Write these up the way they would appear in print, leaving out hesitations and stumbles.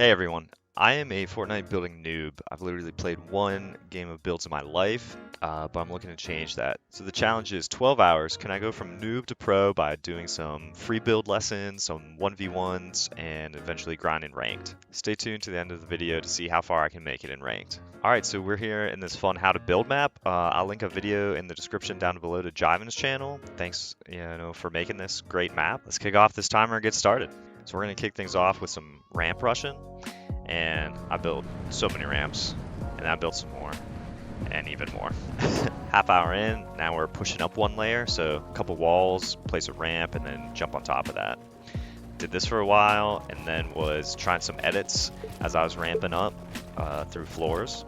Hey everyone, I am a Fortnite building noob. I've literally played one game of builds in my life, but I'm looking to change that. So the challenge is 12 hours. Can I go from noob to pro by doing some free build lessons, some 1v1s, and eventually grinding ranked? Stay tuned to the end of the video to see how far I can make it in ranked. Alright, so we're here in this fun how to build map. I'll link a video in the description down below to Jiven's channel. Thanks, for making this great map. Let's kick off this timer and get started. So we're going to kick things off with some ramp rushing, and I built so many ramps, and I built some more, and even more. Half hour in, now we're pushing up one layer, so a couple walls, place a ramp, and then jump on top of that. Did this for a while, and then was trying some edits as I was ramping up through floors.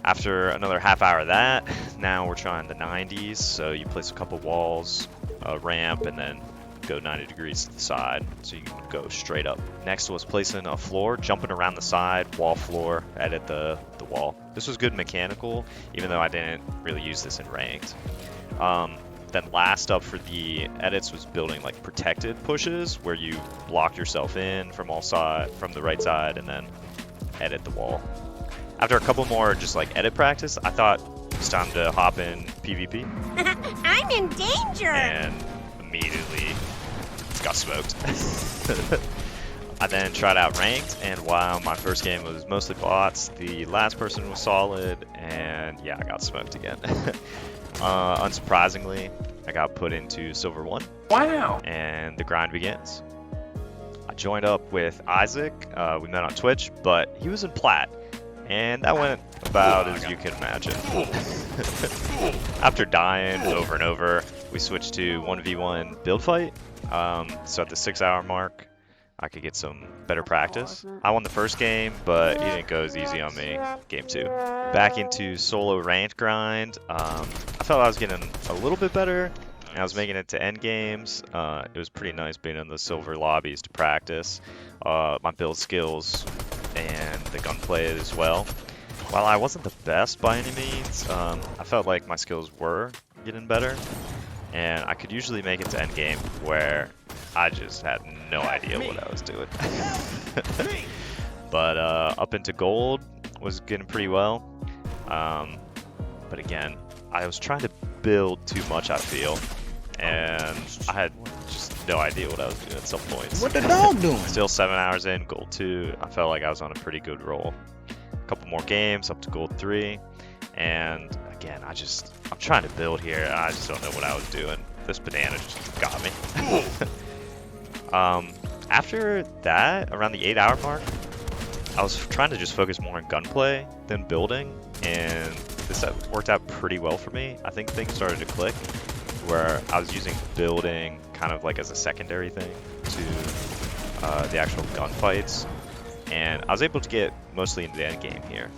After another half hour of that, now we're trying the 90s, so you place a couple walls, a ramp, and then go 90 degrees to the side so you can go straight up. Next was placing a floor, jumping around the side, wall floor, edit the wall. This was good mechanical, even though I didn't really use this in ranked. Then last up for the edits was building like protected pushes where you block yourself in from all sides, from the right side, and then edit the wall. After a couple more just like edit practice, I thought it was time to hop in PvP. I'm in danger! And immediately got smoked. I then tried out ranked, and while my first game was mostly bots, the last person was solid, and yeah, I got smoked again. Unsurprisingly, I got put into Silver 1. Wow! And the grind begins. I joined up with Isaac. We met on Twitch, but he was in Plat, and that went about as you can imagine. After dying over and over, we switched to 1v1 build fight. So at the 6-hour mark, I could get some better practice. I won the first game, but he didn't go as easy on me. Game 2. Back into solo ranked grind. I felt I was getting a little bit better, and I was making it to Endgames. It was pretty nice being in the silver lobbies to practice my build skills and the gunplay as well. While I wasn't the best by any means, I felt like my skills were getting better, and I could usually make it to endgame where I just had no idea what I was doing. But up into gold was getting pretty well. But again, I was trying to build too much, I feel, and I had just no idea what I was doing at some points. What the dog doing? Still 7 hours in, gold 2. I felt like I was on a pretty good roll. A couple more games up to gold 3, and again, I'm trying to build here, and I just don't know what I was doing. This banana just got me. After that, around the 8-hour mark, I was trying to just focus more on gunplay than building, and this worked out pretty well for me. I think things started to click, where I was using building kind of like as a secondary thing to the actual gunfights, and I was able to get mostly into the end game here,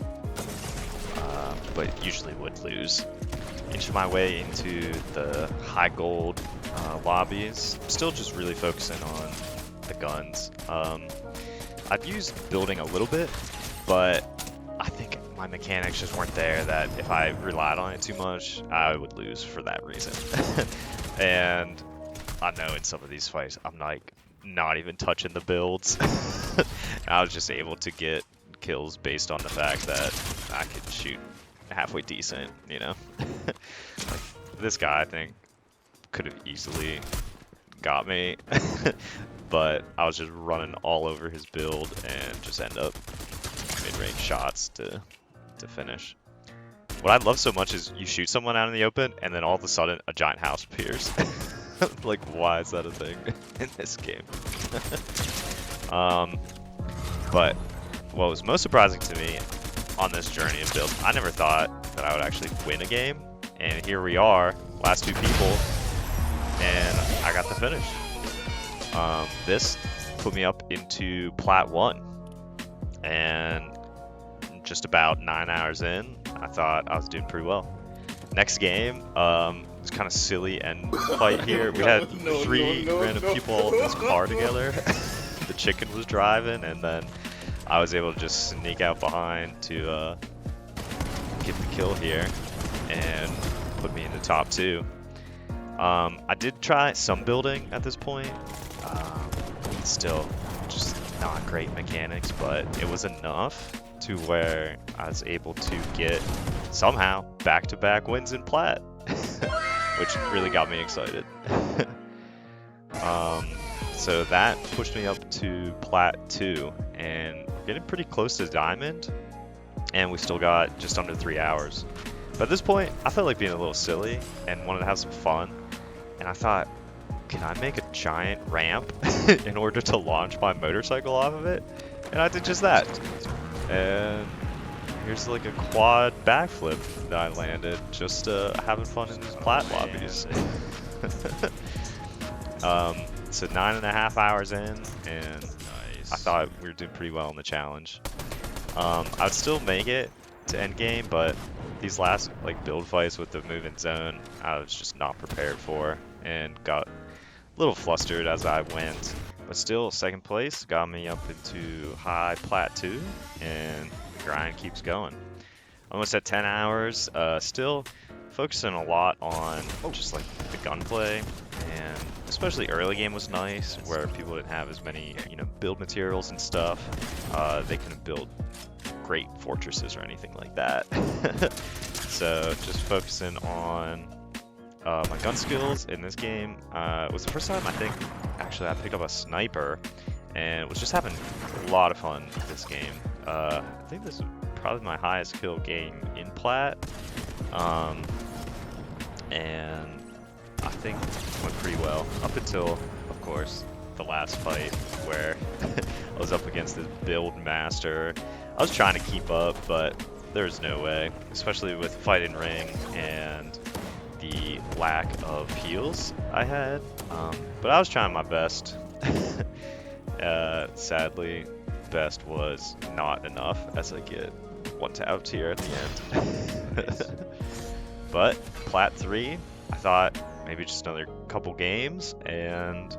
but usually would lose. Inch my way into the high gold lobbies. I'm still just really focusing on the guns. I've used building a little bit, but I think my mechanics just weren't there, that if I relied on it too much, I would lose for that reason. And I know in some of these fights, I'm like not even touching the builds. I was just able to get kills based on the fact that I could shoot halfway decent, like this guy, I think, could have easily got me, but I was just running all over his build and just end up mid-range shots to finish. What I love so much is you shoot someone out in the open, and then all of a sudden a giant house appears. Like, why is that a thing in this game? But what was most surprising to me on this journey of build, I never thought that I would actually win a game, and here we are, last 2 people, and I got the finish. This put me up into Plat 1, and just about 9 hours in, I thought I was doing pretty well. Next game, it was kind of silly end fight here. We had 3 random people in this car together. The chicken was driving, and then I was able to just sneak out behind to get the kill here and put me in the top 2. I did try some building at this point. Still, just not great mechanics, but it was enough to where I was able to get somehow back-to-back wins in plat, which really got me excited. Um, so that pushed me up to plat 2 and getting pretty close to diamond, and we still got just under 3 hours. But at this point, I felt like being a little silly and wanted to have some fun, and I thought, can I make a giant ramp in order to launch my motorcycle off of it? And I did just that. And here's like a quad backflip that I landed, just having fun in these plat lobbies. So 9.5 hours in, and I thought we were doing pretty well in the challenge. I would still make it to endgame, but these last like build fights with the movement zone, I was just not prepared for, and got a little flustered as I went. But still, second place got me up into high plat 2, and the grind keeps going. Almost at 10 hours, still focusing a lot on just like the gunplay, and especially early game was nice, where people didn't have as many, build materials and stuff. They couldn't build great fortresses or anything like that. So just focusing on my gun skills in this game. It was the first time I think actually I picked up a sniper, and was just having a lot of fun this game. I think this is probably my highest kill game in plat, and I think it went pretty well up until, of course, the last fight where I was up against this build master. I was trying to keep up, but there's no way, especially with fighting ring and the lack of heals I had. But I was trying my best. Sadly, best was not enough, as I get one tapped here at the end. But plat 3, I thought maybe just another couple games, and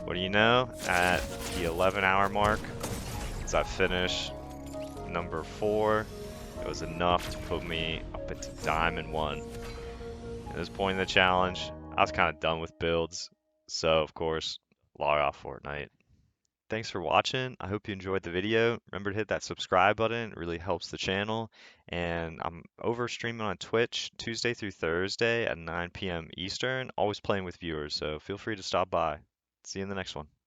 what do you know, at the 11-hour mark, as I finished number 4, it was enough to put me up into diamond 1. At this point in the challenge, I was kind of done with builds, so of course, log off Fortnite. Thanks for watching. I hope you enjoyed the video. Remember to hit that subscribe button. It really helps the channel. And I'm over streaming on Twitch Tuesday through Thursday at 9 p.m. Eastern, always playing with viewers, so feel free to stop by. See you in the next one.